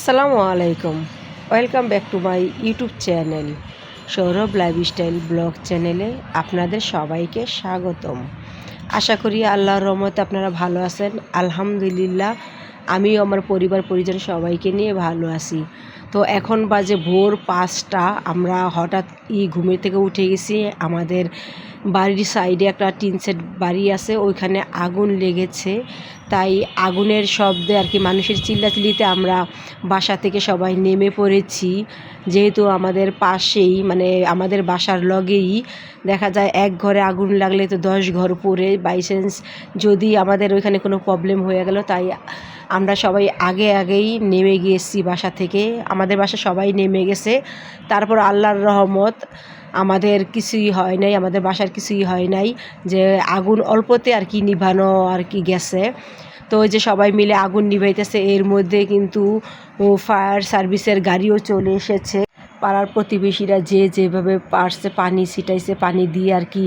আসসালামু আলাইকুম, welcome back to my YouTube channel Sourav lifestyle blog চ্যানেলে আপনাদের সবাইকে স্বাগতম। আশা করি আল্লাহর রহমতে আপনারা ভালো আছেন। আলহামদুলিল্লাহ, আমিও আমার পরিবার পরিজন সবাইকে নিয়ে ভালো আছি। তো এখন বাজে ভোর 5টা। আমরা হঠাৎ ঘুমের থেকে উঠে গেছি। আমাদের বাড়ির সাইডে একটা টিন সেট বাড়ি আছে, ওইখানে আগুন লেগেছে। তাই আগুনের শব্দে আর কি মানুষের চিল্লাচিল্লিতে আমরা বাসা থেকে সবাই নেমে পড়েছি। যেহেতু আমাদের পাশেই মানে আমাদের বাসার লগেই দেখা যায়, এক ঘরে আগুন লাগলে তো 10 ঘর পড়ে, বাইচান্স যদি আমাদের ওইখানে কোনো প্রবলেম হয়ে গেল, তাই আমরা সবাই আগেই নেমে গিয়েছি বাসা থেকে। আমাদের বাসা সবাই নেমে গেছে। তারপর আল্লাহর রহমত, আমাদের কিছুই হয় নাই, আমাদের বাসার কিছুই হয় নাই, যে আগুন অল্পতে আর কি নিভানো আর কি গেছে। তো ওই যে সবাই মিলে আগুন নিভাইতেছে, এর মধ্যে কিন্তু ফায়ার সার্ভিসের গাড়িও চলে এসেছে। পাড়ার প্রতিবেশীরা যে যেভাবে পারছে পানি ছিটাইছে, পানি দিয়ে আর কি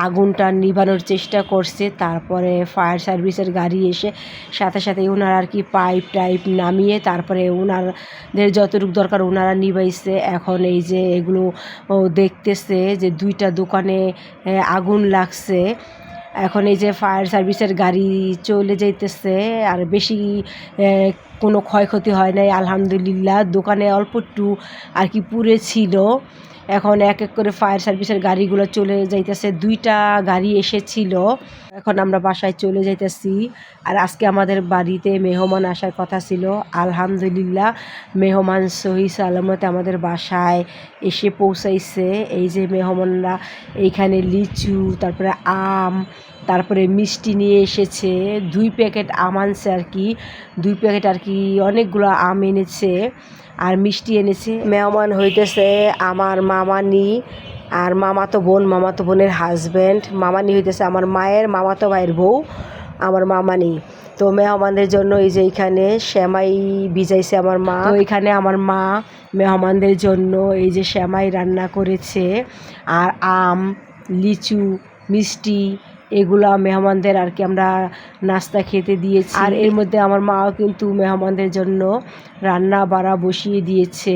আগুনটা নিভানোর চেষ্টা করছে। তারপরে ফায়ার সার্ভিসের গাড়ি এসে সাথে সাথে ওনারা আর কি পাইপ টাইপ নামিয়ে তারপরে ওনাদের যতটুকু দরকার ওনারা নিভাইছে। এখন এই যে এগুলো দেখতেছে যে 2টা দোকানে আগুন লাগছে। এখন এই যে ফায়ার সার্ভিসের গাড়ি চলে যাইতেছে, আর বেশি কোনো ক্ষয়ক্ষতি হয় নাই আলহামদুলিল্লাহ। দোকানে অল্প একটু আর কি পুড়ে ছিল। এখন এক এক করে ফায়ার সার্ভিসের গাড়িগুলো চলে যাইতেছে। 2টা গাড়ি এসেছিল। এখন আমরা বাসায় চলে যাইতেছি। আর আজকে আমাদের বাড়িতে মেহমান আসার কথা ছিল। আলহামদুলিল্লাহ, মেহমান সহি সালামতে আমাদের বাসায় এসে পৌঁছাইছে। এই যে মেহমানরা এইখানে লিচু, তারপরে আম, তারপরে মিষ্টি নিয়ে এসেছে। 2 প্যাকেট আম আনছে আর কি, 2 প্যাকেট আর কি অনেকগুলো আম এনেছে আর মিষ্টি এনেছে। মেহমান হইতেছে আমার মামানি আর মামাতো বোনের হাজব্যান্ড। মামানি হইতেছে আমার মায়ের মামাতো ভাইয়ের বউ, আমার মামানি। তো মেহমানদের জন্য এই যে এইখানে সেমাই ভিজাইছে আমার মা। তো এখানে আমার মা মেহমানদের জন্য এই যে সেমাই রান্না করেছে, আর আম, লিচু, মিষ্টি এগুলা মেহমানদের আর কি আমরা নাস্তা খেতে দিয়েছি। আর এর মধ্যে আমার মাও কিন্তু মেহমানদের জন্য রান্না বাড়া বসিয়ে দিয়েছে।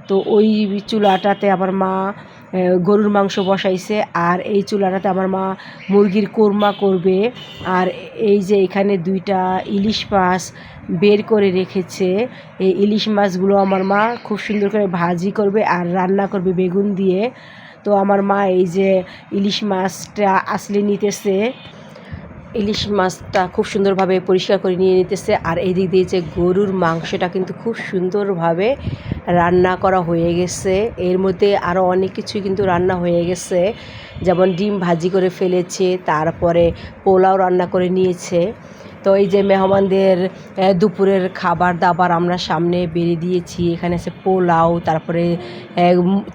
তো ওই চুলাটাতে আমার মা গরুর মাংস বসাইছে, আর এই চুলাটাতে আমার মা মুরগির কোরমা করবে। আর এই যে এখানে 2টা ইলিশ মাছ বের করে রেখেছে। এই ইলিশ মাছগুলো আমার মা খুব সুন্দর করে ভাজি করবে আর রান্না করবে বেগুন দিয়ে। তো আমার মা এই যে ইলিশ মাছটা আসলে নিতেছে, ইলিশ মাছটা খুব সুন্দরভাবে পরিষ্কার করে নিয়ে নিতেছে। আর এই দিক দিয়ে যে গরুর মাংসটা কিন্তু খুব সুন্দরভাবে রান্না করা হয়ে গেছে। এর মধ্যে আরও অনেক কিছুই কিন্তু রান্না হয়ে গেছে, যেমন ডিম ভাজি করে ফেলেছে, তারপরে পোলাও রান্না করে নিয়েছে। তো এই যে মেহমানদের দুপুরের খাবার দাবার আমরা সামনে বেড়ে দিয়েছি। এখানে আছে পোলাও, তারপরে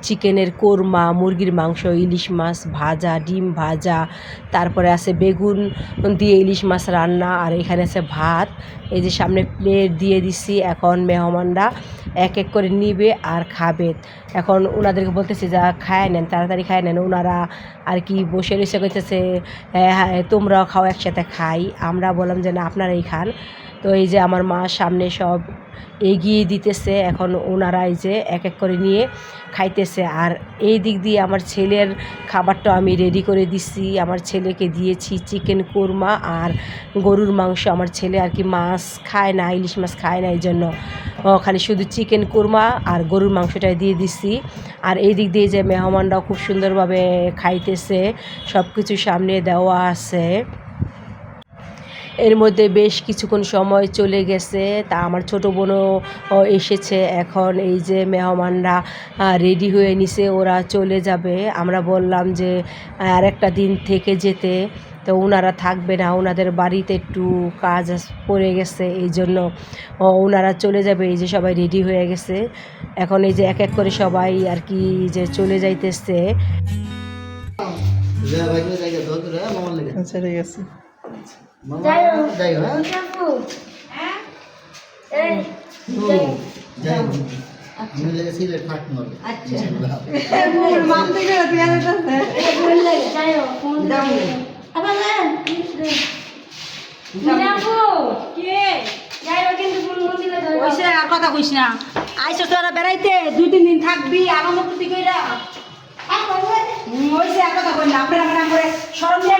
চিকেনের কোরমা, মুরগির মাংস, ইলিশ মাছ ভাজা, ডিম ভাজা, তারপরে আছে বেগুন দিয়ে ইলিশ মাছ রান্না, আর এখানে আছে ভাত। এই যে সামনে প্লেট দিয়ে দিছি। এখন মেহমানরা এক এক করে নিবে আর খাবে। এখন ওনাদেরকে বলতেছে যা খায় নেন, তাড়াতাড়ি খায় নেন। ওনারা আর কি বসে রয়েছে, করতেছে হ্যাঁ তোমরাও খাও, একসাথে খাই। আমরা বললাম যে না আপনারাই খান। তো এই যে আমার মা সামনে সব এগিয়ে দিতেছে, এখন ওনারা এই যে এক এক করে নিয়ে খাইতেছে। আর এই দিক দিয়ে আমার ছেলের খাবারটা আমি রেডি করে দিচ্ছি। আমার ছেলেকে দিয়েছি চিকেন কোরমা আর গরুর মাংস। আমার ছেলে আর কি মাছ খায় না, ইলিশ মাছ খায় না, এই জন্য খালি শুধু চিকেন কোরমা আর গরুর মাংসটাই দিয়ে দিচ্ছি। আর এই দিক দিয়ে যে মেহমানরাও খুব সুন্দরভাবে খাইতেছে, সব কিছু সামনে দেওয়া আছে। এর মধ্যে বেশ কিছুক্ষণ সময় চলে গেছে, তা আমার ছোটো বোনও এসেছে। এখন এই যে মেহমানরা রেডি হয়ে নিছে, ওরা চলে যাবে। আমরা বললাম যে আর একটা দিন থেকে যেতে, তো ওনারা থাকবে না, ওনাদের বাড়িতে একটু কাজ পড়ে গেছে, এই জন্য ওনারা চলে যাবে। এই যে সবাই রেডি হয়ে গেছে। এখন এই যে এক এক করে সবাই আর কি যে চলে যাইতেছে। ঠিক আছে। কথা কইস না আইসো তোরা বেড়াইতে 2-3 দিন থাকবি আনন্দ করবি কইরা হইছে আর কথা কই না আপনারা মানে করে শরম দিয়ে